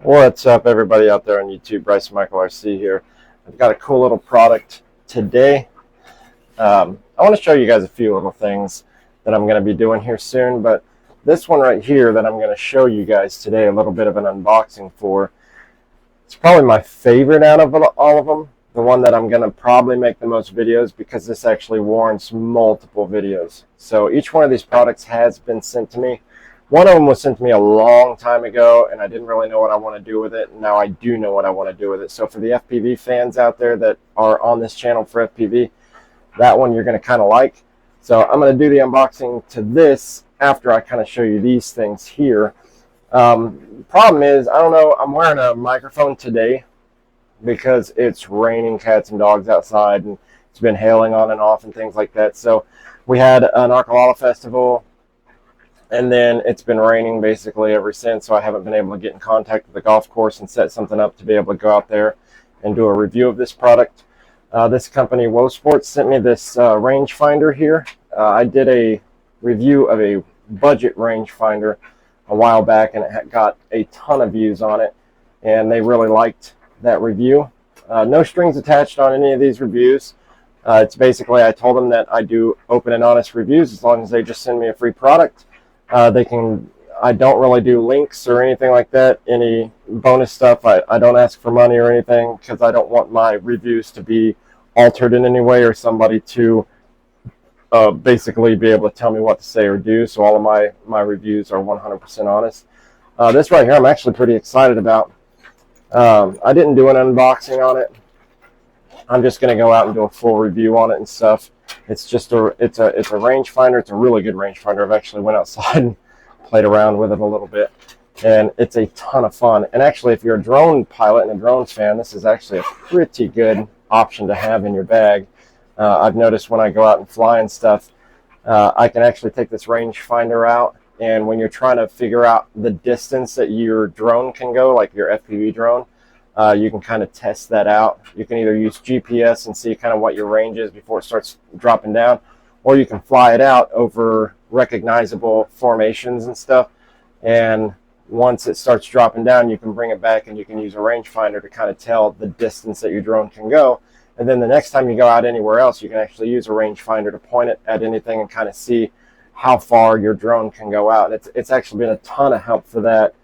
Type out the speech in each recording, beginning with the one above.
What's up, everybody out there on YouTube? Bryce Michael RC here. I've got a cool little product today. I want to show you guys a few little things that I'm going to be doing here soon, but this one right here that I'm going to show you guys today a little bit of an unboxing for, it's probably my favorite out of all of them, the one that I'm going to probably make the most videos because this actually warrants multiple videos. So each one of these products has been sent to me. One of them was sent to me a long time ago, and I didn't really know what I want to do with it. Now I do know what I want to do with it. So for the FPV fans out there that are on this channel for FPV, that one you're going to kind of like. So I'm going to do the unboxing to this after I kind of show you these things here. Problem is, I don't know, I'm wearing a microphone today because it's raining cats and dogs outside, and it's been hailing on and off and things like that. So we had an Arkalala festival, and then it's been raining basically ever since, so I haven't been able to get in contact with the golf course and set something up to be able to go out there and do a review of this product. This company, Woe Sports, sent me this rangefinder here. I did a review of a budget rangefinder a while back, and it got a ton of views on it, and they really liked that review. No strings attached on any of these reviews. It's basically, I told them that I do open and honest reviews as long as they just send me a free product. I don't really do links or anything like that, any bonus stuff. I don't ask for money or anything because I don't want my reviews to be altered in any way or somebody to basically be able to tell me what to say or do. So all of my reviews are 100% honest. This right here I'm actually pretty excited about. I didn't do an unboxing on it. I'm just going to go out and do a full review on it and stuff. It's just it's a rangefinder. It's a really good rangefinder. I've actually went outside and played around with it a little bit, and it's a ton of fun. And actually, if you're a drone pilot and a drone fan, this is actually a pretty good option to have in your bag. I've noticed when I go out and fly and stuff, I can actually take this rangefinder out, and when you're trying to figure out the distance that your drone can go, like your FPV drone, you can kind of test that out. You can either use GPS and see kind of what your range is before it starts dropping down, or you can fly it out over recognizable formations and stuff, and once it starts dropping down, you can bring it back and you can use a rangefinder to kind of tell the distance that your drone can go. And then the next time you go out anywhere else, you can actually use a rangefinder to point it at anything and kind of see how far your drone can go out. It's actually been a ton of help for that.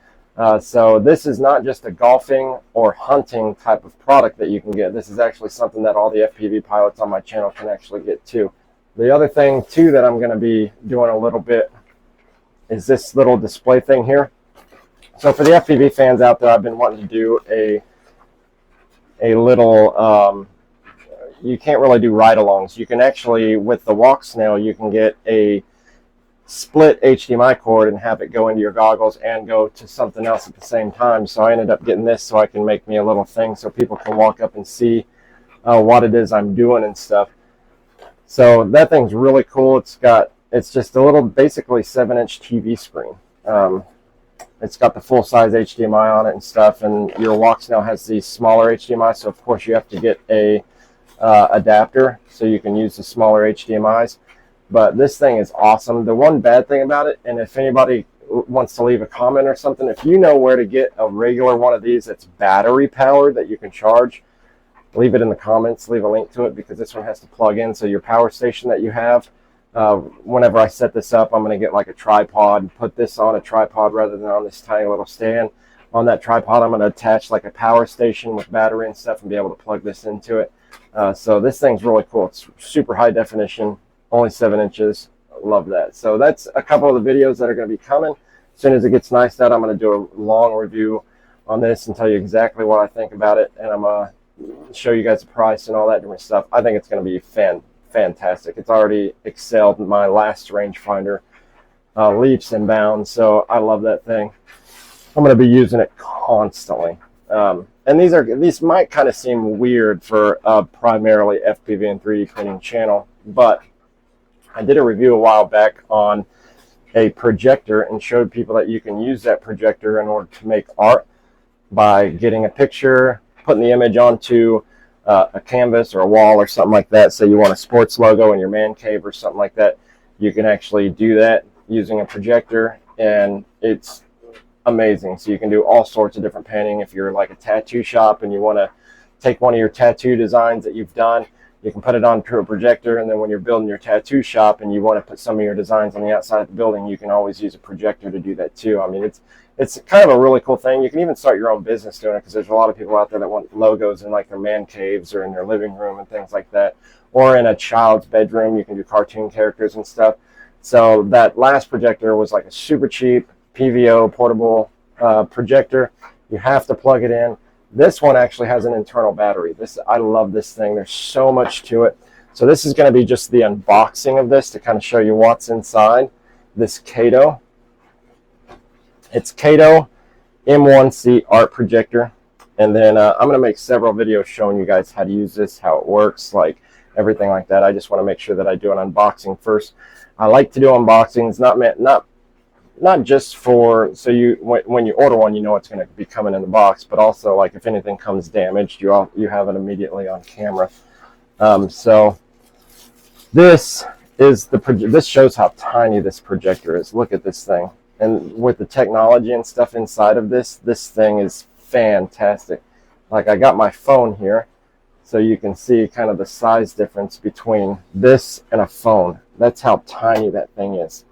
So this is not just a golfing or hunting type of product that you can get. This is actually something that all the FPV pilots on my channel can actually get too. The other thing too that I'm going to be doing a little bit is this little display thing here. So for the FPV fans out there, I've been wanting to do a little, you can't really do ride-alongs. You can actually, with the walk snail, you can get a split HDMI cord and have it go into your goggles and go to something else at the same time. So I ended up getting this so I can make me a little thing so people can walk up and see what it is I'm doing and stuff. So that thing's really cool. It's just a little, basically 7-inch TV screen. It's got the full-size HDMI on it and stuff, and your walk snail has these smaller HDMI, so of course you have to get a adapter so you can use the smaller HDMIs. But this thing is awesome. The one bad thing about it, and if anybody wants to leave a comment or something, if you know where to get a regular one of these that's battery powered that you can charge, leave it in the comments, leave a link to it, because this one has to plug in. So your power station that you have, whenever I set this up, I'm going to get like a tripod and put this on a tripod rather than on this tiny little stand. On that tripod, I'm going to attach like a power station with battery and stuff and be able to plug this into it. So this thing's really cool. It's super high definition. Only 7 inches. Love that. So that's a couple of the videos that are going to be coming. As soon as it gets nice out, I'm going to do a long review on this and tell you exactly what I think about it. And I'm going to show you guys the price and all that different stuff. I think it's going to be fantastic. It's already excelled my last rangefinder leaps and bounds. So I love that thing. I'm going to be using it constantly. And these might kind of seem weird for a primarily FPV and 3D printing channel, but I did a review a while back on a projector and showed people that you can use that projector in order to make art by getting a picture, putting the image onto a canvas or a wall or something like that. Say you want a sports logo in your man cave or something like that. You can actually do that using a projector, and amazing. So you can do all sorts of different painting. If you're like a tattoo shop and you want to take one of your tattoo designs that you've done, you can put it onto a projector, and then when you're building your tattoo shop and you want to put some of your designs on the outside of the building, you can always use a projector to do that too. I mean, it's kind of a really cool thing. You can even start your own business doing it, because there's a lot of people out there that want logos in like their man caves or in their living room and things like that, or in a child's bedroom. You can do cartoon characters and stuff. So that last projector was like a super cheap PVO portable projector. You have to plug it in. This one actually has an internal battery. I love this thing. There's so much to it. So this is going to be just the unboxing of this to kind of show you what's inside this Caydo. It's Caydo M1C art projector. And then I'm going to make several videos showing you guys how to use this, how it works, like everything like that. I just want to make sure that I do an unboxing first. I like to do unboxings, not just for, so when you order one, you know it's going to be coming in the box, but also like if anything comes damaged, you have it immediately on camera. So this shows how tiny this projector is. Look at this thing, and with the technology and stuff inside of this thing is fantastic. Like, I got my phone here, so you can see kind of the size difference between this and a phone. That's how tiny that thing is.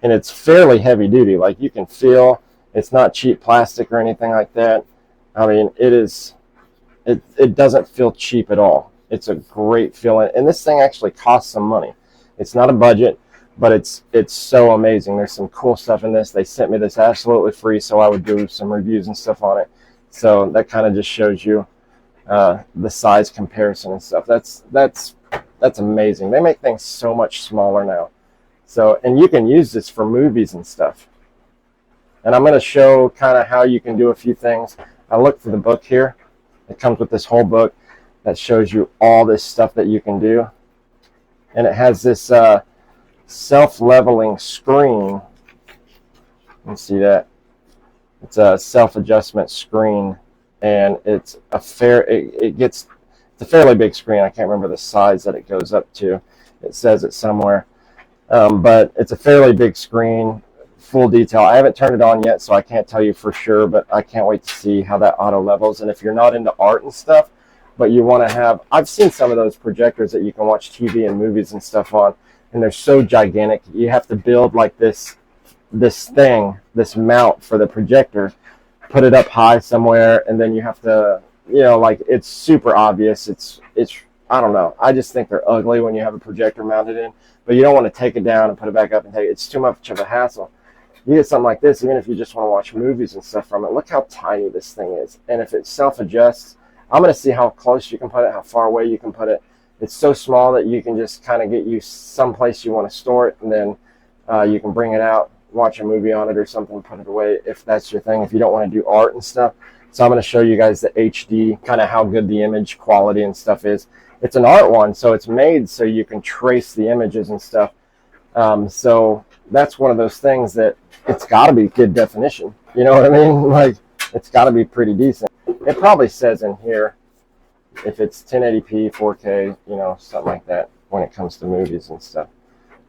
And it's fairly heavy duty. Like, you can feel it's not cheap plastic or anything like that. I mean, it doesn't feel cheap at all. It's a great feeling. And this thing actually costs some money. It's not a budget, but it's so amazing. There's some cool stuff in this. They sent me this absolutely free, so I would do some reviews and stuff on it. So that kind of just shows you the size comparison and stuff. That's amazing. They make things so much smaller now. So, and you can use this for movies and stuff. And I'm going to show kind of how you can do a few things. I looked for the book here. It comes with this whole book that shows you all this stuff that you can do. And it has this self-leveling screen. You can see that. It's a self-adjustment screen. And it's a it's a fairly big screen. I can't remember the size that it goes up to. It says it somewhere. But it's a fairly big screen, full detail. I haven't turned it on yet, so I can't tell you for sure, but I can't wait to see how that auto levels. And if you're not into art and stuff, but you want to have, I've seen some of those projectors that you can watch TV and movies and stuff on, and they're so gigantic. You have to build like this mount for the projector, put it up high somewhere, and then you have to, like, it's super obvious. It's I don't know. I just think they're ugly when you have a projector mounted in, but you don't want to take it down and put it back up and take it. It's too much of a hassle. You get something like this, even if you just want to watch movies and stuff from it. Look how tiny this thing is. And if it self-adjusts, I'm going to see how close you can put it, how far away you can put it. It's so small that you can just kind of get you someplace you want to store it, and then you can bring it out, watch a movie on it or something, put it away if that's your thing, if you don't want to do art and stuff. So I'm going to show you guys the HD, kind of how good the image quality and stuff is. It's an art one, so it's made so you can trace the images and stuff. So that's one of those things that it's got to be good definition. You know what I mean? Like, it's got to be pretty decent. It probably says in here if it's 1080p, 4K, something like that when it comes to movies and stuff.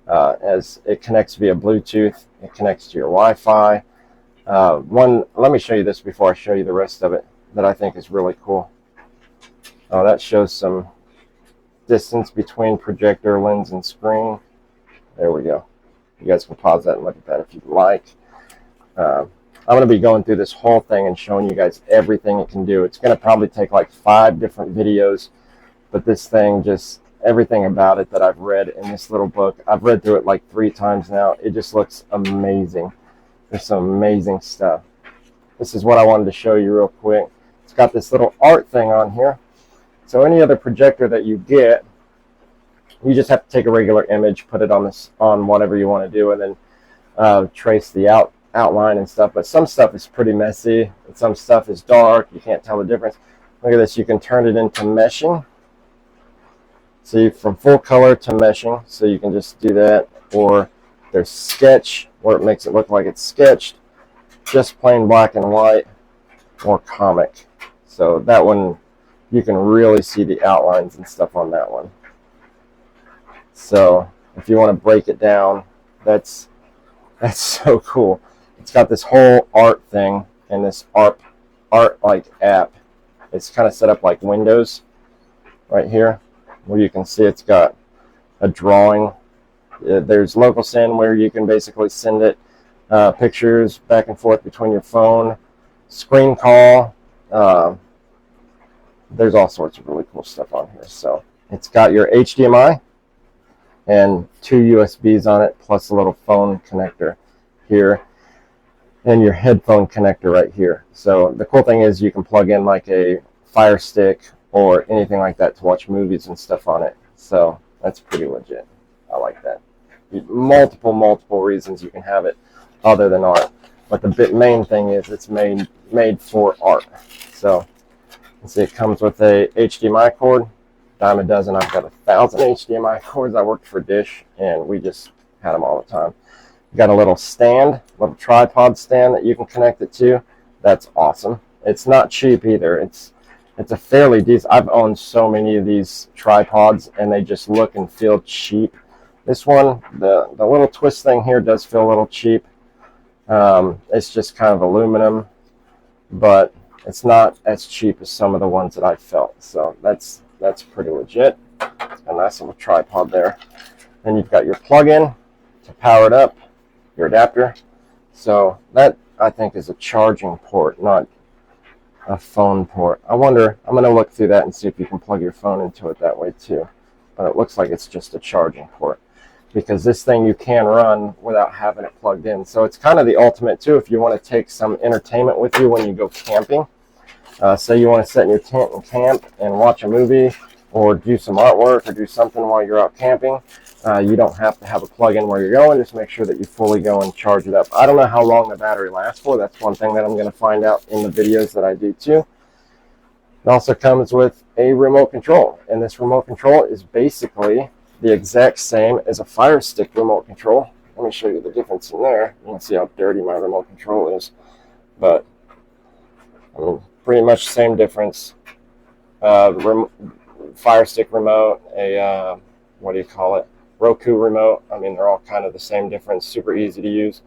As it connects via Bluetooth, it connects to your Wi-Fi. Let me show you this before I show you the rest of it that I think is really cool. Oh, that shows some distance between projector, lens, and screen. There we go. You guys can pause that and look at that if you'd like. I'm going to be going through this whole thing and showing you guys everything it can do. It's going to probably take like 5 different videos, but this thing, just everything about it that I've read in this little book, I've read through it like 3 times now. It just looks amazing. There's some amazing stuff. This is what I wanted to show you real quick. It's got this little art thing on here. So any other projector that you get, you just have to take a regular image, put it on whatever you want to do, and then trace the outline and stuff. But some stuff is pretty messy, and some stuff is dark. You can't tell the difference. Look at this. You can turn it into meshing. So from full color to meshing. So you can just do that. Or there's sketch, where it makes it look like it's sketched. Just plain black and white, or comic. So that one, you can really see the outlines and stuff on that one. So if you want to break it down, that's so cool. It's got this whole art thing and this art like app. It's kind of set up like Windows right here, where you can see it's got a drawing. There's local send, where you can basically send it pictures back and forth between your phone, screen call. There's all sorts of really cool stuff on here. So it's got your HDMI and 2 USBs on it, plus a little phone connector here, and your headphone connector right here. So the cool thing is you can plug in like a Fire Stick or anything like that to watch movies and stuff on it. So that's pretty legit. I like that. Multiple reasons you can have it other than art, but the main thing is it's made for art. So you see it comes with a HDMI cord, dime a dozen. I've got 1,000 HDMI cords. I worked for Dish and we just had them all the time. You got a little stand, little tripod stand that you can connect it to. That's awesome. It's not cheap either. It's a fairly decent. I've owned so many of these tripods and they just look and feel cheap. This one, the little twist thing here does feel a little cheap. It's just kind of aluminum, but it's not as cheap as some of the ones that I've felt. So that's pretty legit. A nice little tripod there. Then you've got your plug-in to power it up, your adapter. So that, I think, is a charging port, not a phone port. I'm going to look through that and see if you can plug your phone into it that way too. But it looks like it's just a charging port, because this thing you can run without having it plugged in. So it's kind of the ultimate too if you want to take some entertainment with you when you go camping. Say you want to sit in your tent and camp and watch a movie or do some artwork or do something while you're out camping. You don't have to have a plug-in where you're going. Just make sure that you fully go and charge it up. I don't know how long the battery lasts for. That's one thing that I'm going to find out in the videos that I do too. It also comes with a remote control, and this remote control is basically the exact same as a Fire Stick remote control. Let me show you the difference in there. You can see how dirty my remote control is, but I mean, pretty much the same difference. Fire Stick remote, a what do you call it? Roku remote. I mean, they're all kind of the same difference. Super easy to use.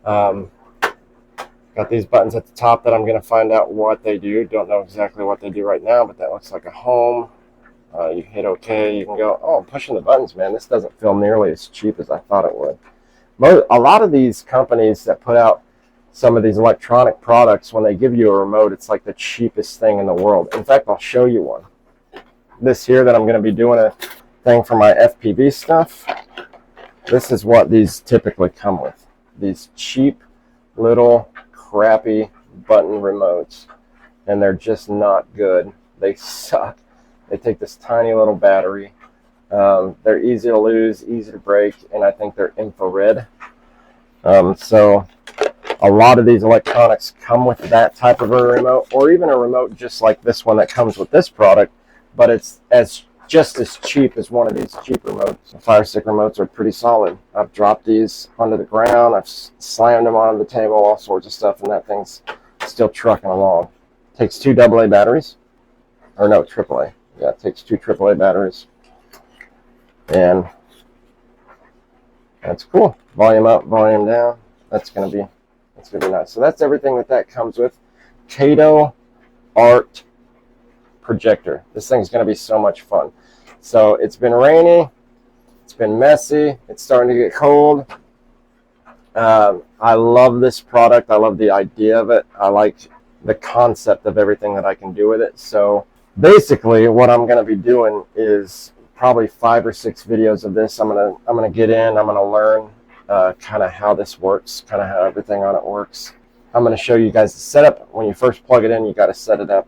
Got these buttons at the top that I'm going to find out what they do. Don't know exactly what they do right now, but that looks like a home. You hit OK. You can go, oh, I'm pushing the buttons, man. This doesn't feel nearly as cheap as I thought it would. A lot of these companies that put out some of these electronic products, when they give you a remote, it's like the cheapest thing in the world. In fact, I'll show you one. This here that I'm going to be doing a thing for my FPV stuff. This is what these typically come with. These cheap little crappy button remotes, and they're just not good. They suck. They take this tiny little battery. They're easy to lose, easy to break, and I think they're infrared. So a lot of these electronics come with that type of a remote, or even a remote just like this one that comes with this product, but it's just as cheap as one of these cheap remotes. The Fire Stick remotes are pretty solid. I've dropped these onto the ground, I've slammed them onto the table, all sorts of stuff, and that thing's still trucking along. Takes 2 AA batteries, or no, AAA. Yeah, it takes 2 AAA batteries, and that's cool. Volume up, volume down. That's gonna be nice. So that's everything that comes with. Caydo Art Projector. This thing's going to be so much fun. So it's been rainy, it's been messy, it's starting to get cold. I love this product. I love the idea of it. I like the concept of everything that I can do with it. So basically what I'm going to be doing is probably 5 or 6 videos of this. I'm gonna get in, I'm gonna learn kind of how this works, kind of how everything on it works. I'm going to show you guys the setup. When you first plug it in, you got to set it up.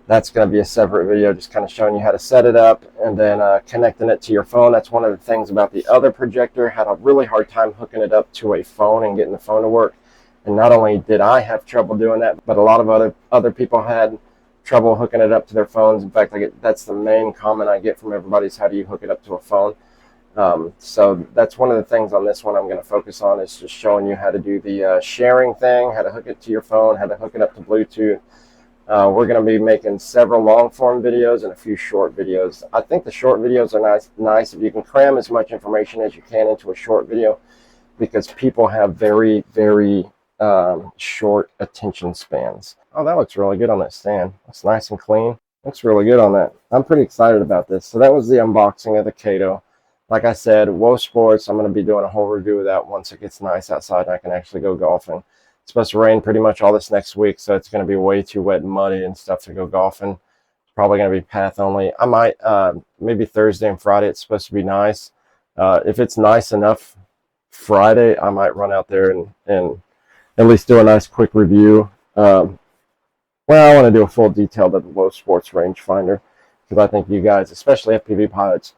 That's going to be a separate video, just kind of showing you how to set it up, and then connecting it to your phone. That's one of the things about the other projector. Had a really hard time hooking it up to a phone and getting the phone to work. And not only did I have trouble doing that, but a lot of other people had trouble hooking it up to their phones. In fact, that's the main comment I get from everybody is, how do you hook it up to a phone? So that's one of the things on this one I'm going to focus on, is just showing you how to do the sharing thing, how to hook it to your phone, how to hook it up to Bluetooth. We're going to be making several long form videos and a few short videos. I think the short videos are nice if you can cram as much information as you can into a short video, because people have very, very short attention spans. Oh, that looks really good on that stand. Looks nice and clean. Looks really good on that. I'm pretty excited about this. So that was the unboxing of the Caydo. Like I said, Woe Sports, I'm going to be doing a whole review of that once it gets nice outside and I can actually go golfing. It's supposed to rain pretty much all this next week, so it's going to be way too wet and muddy and stuff to go golfing. It's probably going to be path only. I might, maybe Thursday and Friday, it's supposed to be nice. If it's nice enough Friday, I might run out there and at least do a nice quick review. Well, I want to do a full detailed of the Woe Sports rangefinder because I think you guys, especially FPV pilots,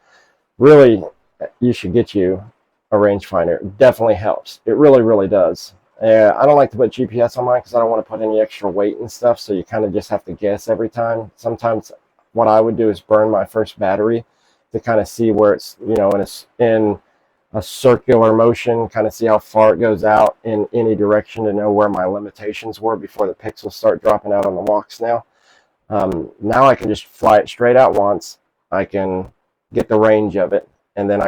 really, you should get you a rangefinder. It definitely helps. It really, really does. I don't like to put GPS on mine because I don't want to put any extra weight and stuff, so you kind of just have to guess every time. Sometimes what I would do is burn my first battery to kind of see where it's, you know, in a circular motion, kind of see how far it goes out in any direction to know where my limitations were before the pixels start dropping out on the walks now. Now I can just fly it straight out once. I can get the range of it, and then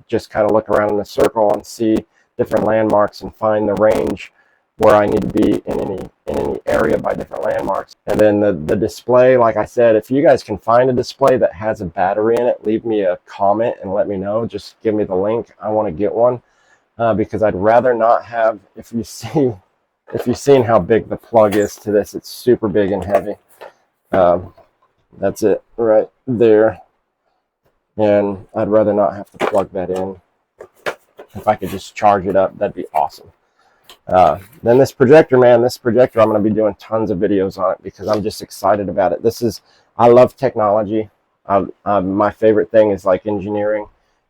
just kind of look around in the circle and see different landmarks and find the range where I need to be in any area by different landmarks. And then the display, like I said, if you guys can find a display that has a battery in it, leave me a comment and let me know. Just give me the link. I want to get one because I'd rather not have, if you've seen how big the plug is to this, it's super big and heavy. That's it right there. And I'd rather not have to plug that in. If I could just charge it up, that'd be awesome. Then this projector, man, I'm going to be doing tons of videos on it because I'm just excited about it. I love technology. My favorite thing is like engineering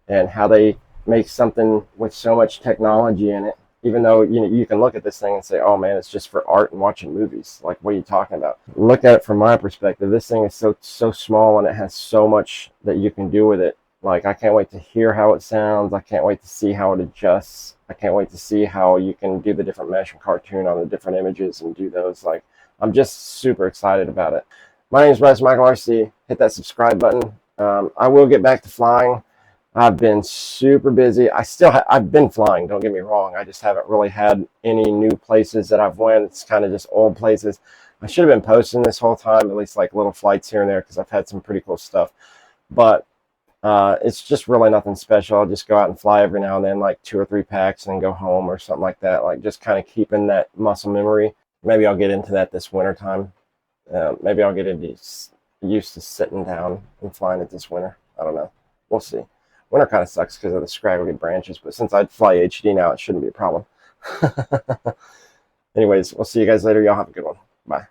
and how they make something with so much technology in it. Even though you can look at this thing and say, oh man, it's just for art and watching movies. Like, what are you talking about? Look at it from my perspective. This thing is so small and it has so much that you can do with it. Like, I can't wait to hear how it sounds. I can't wait to see how it adjusts. I can't wait to see how you can do the different mesh and cartoon on the different images and do those. Like, I'm just super excited about it. My name is Bryce Michael RC. Hit that subscribe button. I will get back to flying. I've been super busy. I've been flying, don't get me wrong. I just haven't really had any new places that I've went. It's kind of just old places. I should have been posting this whole time, at least like little flights here and there, because I've had some pretty cool stuff. But it's just really nothing special. I'll just go out and fly every now and then, like 2 or 3 packs, and then go home or something like that. Like, just kind of keeping that muscle memory. Maybe I'll get into that this winter time. Maybe I'll get used to sitting down and flying it this winter. I don't know. We'll see. Winter kind of sucks because of the scraggly branches, but since I fly HD now, it shouldn't be a problem. Anyways, we'll see you guys later. Y'all have a good one. Bye.